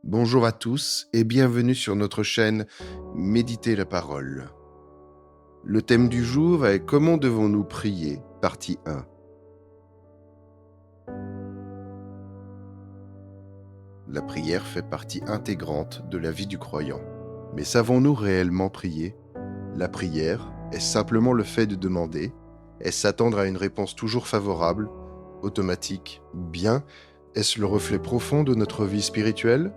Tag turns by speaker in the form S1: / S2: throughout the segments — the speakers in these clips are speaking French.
S1: Bonjour à tous et bienvenue sur notre chaîne Méditer la parole. Le thème du jour est Comment devons-nous prier, partie 1. La prière fait partie intégrante de la vie du croyant. Mais savons-nous réellement prier? La prière est simplement le fait de demander. Est-ce s'attendre à une réponse toujours favorable, automatique ou bien est-ce le reflet profond de notre vie spirituelle?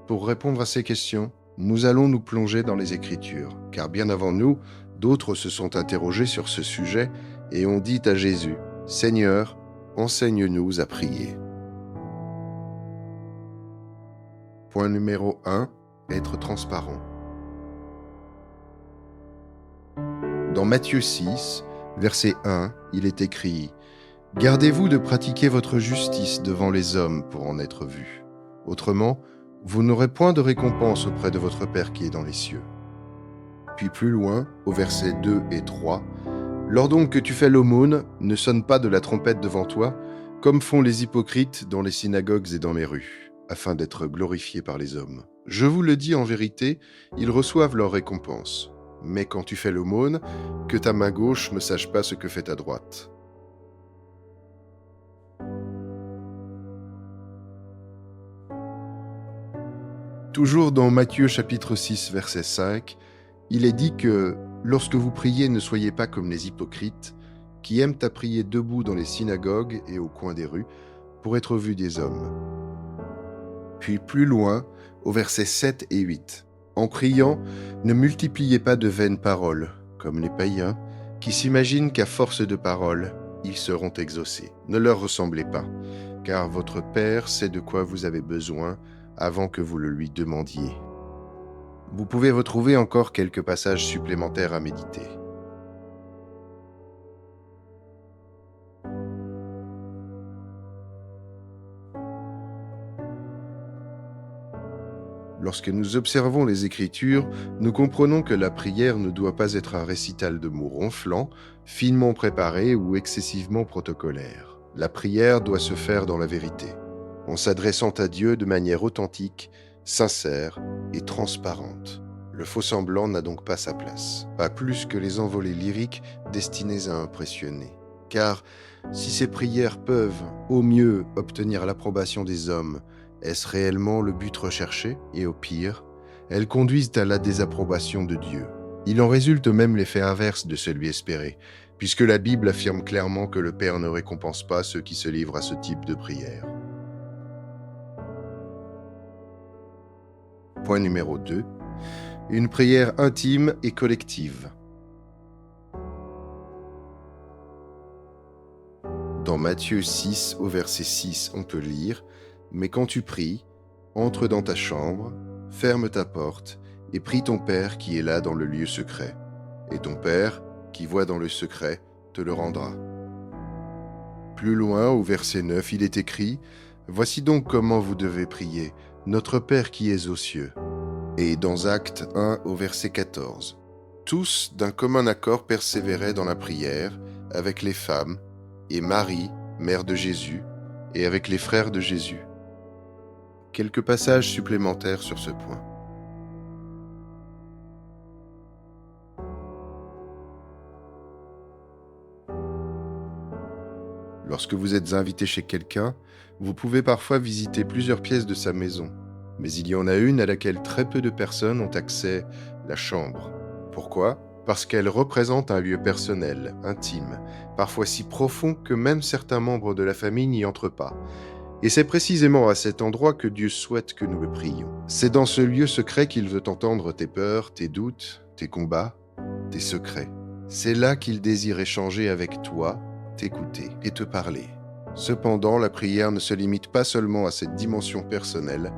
S1: Pour répondre à ces questions, nous allons nous plonger dans les Écritures, car bien avant nous, d'autres se sont interrogés sur ce sujet et ont dit à Jésus, « Seigneur, enseigne-nous à prier. » Point numéro 1, être transparent. Dans Matthieu 6, verset 1, il est écrit « Gardez-vous de pratiquer votre justice devant les hommes pour en être vus. Autrement, vous n'aurez point de récompense auprès de votre Père qui est dans les cieux. » Puis plus loin, au verset 2 et 3, « Lors donc que tu fais l'aumône, ne sonne pas de la trompette devant toi, comme font les hypocrites dans les synagogues et dans les rues, afin d'être glorifiés par les hommes. Je vous le dis en vérité, ils reçoivent leur récompense. Mais quand tu fais l'aumône, que ta main gauche ne sache pas ce que fait ta droite. » Toujours dans Matthieu chapitre 6, verset 5, il est dit que « Lorsque vous priez, ne soyez pas comme les hypocrites, qui aiment à prier debout dans les synagogues et au coin des rues, pour être vus des hommes. » Puis plus loin, au verset 7 et 8, « En priant, ne multipliez pas de vaines paroles, comme les païens, qui s'imaginent qu'à force de paroles, ils seront exaucés. Ne leur ressemblez pas, car votre Père sait de quoi vous avez besoin avant que vous le lui demandiez. » Vous pouvez retrouver encore quelques passages supplémentaires à méditer. Lorsque nous observons les Écritures, nous comprenons que la prière ne doit pas être un récital de mots ronflants, finement préparé ou excessivement protocolaire. La prière doit se faire dans la vérité, en s'adressant à Dieu de manière authentique, sincère et transparente. Le faux-semblant n'a donc pas sa place, pas plus que les envolées lyriques destinées à impressionner. Car si ces prières peuvent, au mieux, obtenir l'approbation des hommes, est-ce réellement le but recherché? Et au pire, elles conduisent à la désapprobation de Dieu. Il en résulte même l'effet inverse de celui espéré, puisque la Bible affirme clairement que le Père ne récompense pas ceux qui se livrent à ce type de prière. Point numéro 2. Une prière intime et collective. Dans Matthieu 6, au verset 6, on peut lire « Mais quand tu pries, entre dans ta chambre, ferme ta porte, et prie ton Père qui est là dans le lieu secret. Et ton Père, qui voit dans le secret, te le rendra. » Plus loin, au verset 9, il est écrit « Voici donc comment vous devez prier, notre Père qui es aux cieux. » Et dans Actes 1, au verset 14, « Tous, d'un commun accord, persévéraient dans la prière, avec les femmes, et Marie, mère de Jésus, et avec les frères de Jésus. » Quelques passages supplémentaires sur ce point. Lorsque vous êtes invité chez quelqu'un, vous pouvez parfois visiter plusieurs pièces de sa maison, mais il y en a une à laquelle très peu de personnes ont accès, la chambre. Pourquoi? Parce qu'elle représente un lieu personnel, intime, parfois si profond que même certains membres de la famille n'y entrent pas. Et c'est précisément à cet endroit que Dieu souhaite que nous le prions. C'est dans ce lieu secret qu'il veut entendre tes peurs, tes doutes, tes combats, tes secrets. C'est là qu'il désire échanger avec toi, t'écouter et te parler. Cependant, la prière ne se limite pas seulement à cette dimension personnelle,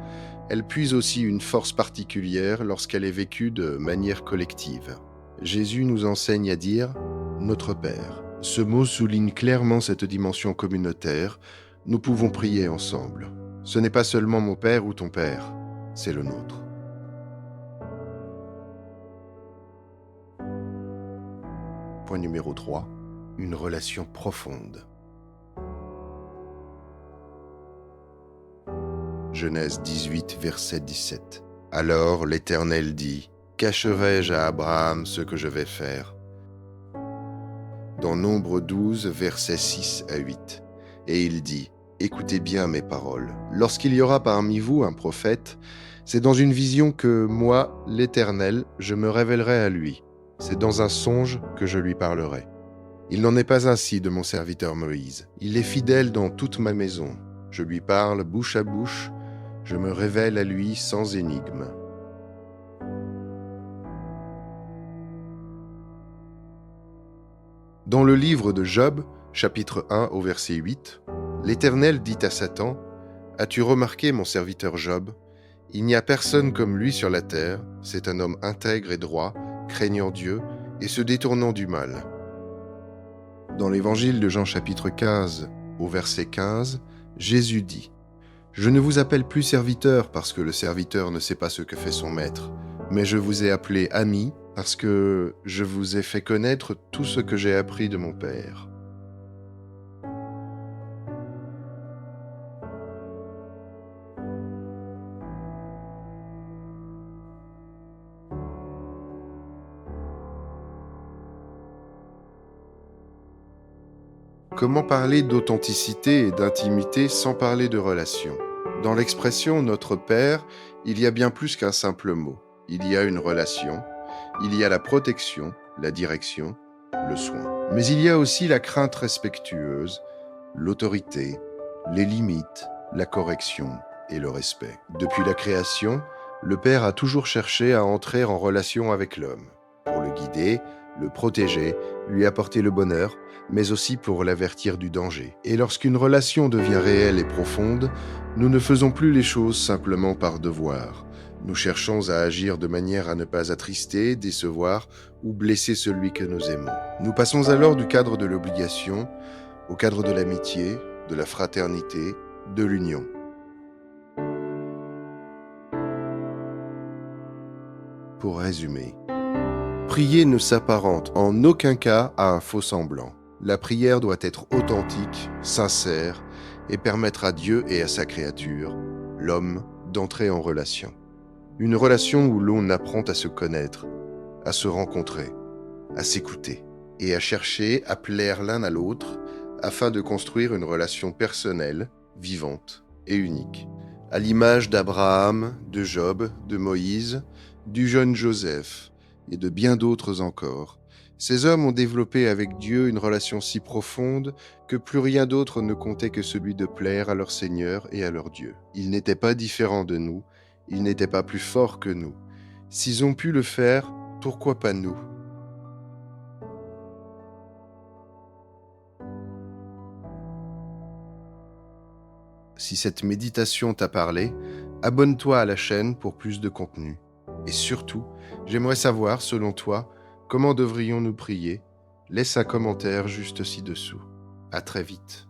S1: elle puise aussi une force particulière lorsqu'elle est vécue de manière collective. Jésus nous enseigne à dire « Notre Père ». Ce mot souligne clairement cette dimension communautaire. Nous pouvons prier ensemble. Ce n'est pas seulement mon Père ou ton Père, c'est le nôtre. Point numéro 3. Une relation profonde. Genèse 18, verset 17. Alors l'Éternel dit, « Cacherai-je à Abraham ce que je vais faire ?» Dans Nombre 12, versets 6 à 8. Et il dit, « Écoutez bien mes paroles. Lorsqu'il y aura parmi vous un prophète, c'est dans une vision que moi, l'Éternel, je me révélerai à lui. C'est dans un songe que je lui parlerai. Il n'en est pas ainsi de mon serviteur Moïse. Il est fidèle dans toute ma maison. Je lui parle bouche à bouche, je me révèle à lui sans énigme. » Dans le livre de Job, chapitre 1 au verset 8, l'Éternel dit à Satan, « As-tu remarqué mon serviteur Job ? Il n'y a personne comme lui sur la terre, c'est un homme intègre et droit, craignant Dieu et se détournant du mal. » Dans l'évangile de Jean chapitre 15 au verset 15, Jésus dit, « Je ne vous appelle plus serviteur parce que le serviteur ne sait pas ce que fait son maître, mais je vous ai appelé ami parce que je vous ai fait connaître tout ce que j'ai appris de mon Père. » Comment parler d'authenticité et d'intimité sans parler de relation ? Dans l'expression « notre Père », il y a bien plus qu'un simple mot. Il y a une relation, il y a la protection, la direction, le soin. Mais il y a aussi la crainte respectueuse, l'autorité, les limites, la correction et le respect. Depuis la création, le Père a toujours cherché à entrer en relation avec l'homme, pour le guider, le protéger, lui apporter le bonheur, mais aussi pour l'avertir du danger. Et lorsqu'une relation devient réelle et profonde, nous ne faisons plus les choses simplement par devoir. Nous cherchons à agir de manière à ne pas attrister, décevoir ou blesser celui que nous aimons. Nous passons alors du cadre de l'obligation au cadre de l'amitié, de la fraternité, de l'union. Pour résumer, prier ne s'apparente en aucun cas à un faux semblant. La prière doit être authentique, sincère et permettre à Dieu et à sa créature, l'homme, d'entrer en relation. Une relation où l'on apprend à se connaître, à se rencontrer, à s'écouter et à chercher à plaire l'un à l'autre afin de construire une relation personnelle, vivante et unique. À l'image d'Abraham, de Job, de Moïse, du jeune Joseph et de bien d'autres encore, ces hommes ont développé avec Dieu une relation si profonde que plus rien d'autre ne comptait que celui de plaire à leur Seigneur et à leur Dieu. Ils n'étaient pas différents de nous, ils n'étaient pas plus forts que nous. S'ils ont pu le faire, pourquoi pas nous ? Si cette méditation t'a parlé, abonne-toi à la chaîne pour plus de contenu. Et surtout, j'aimerais savoir, selon toi, comment devrions-nous prier ? Laisse un commentaire juste ci-dessous. À très vite.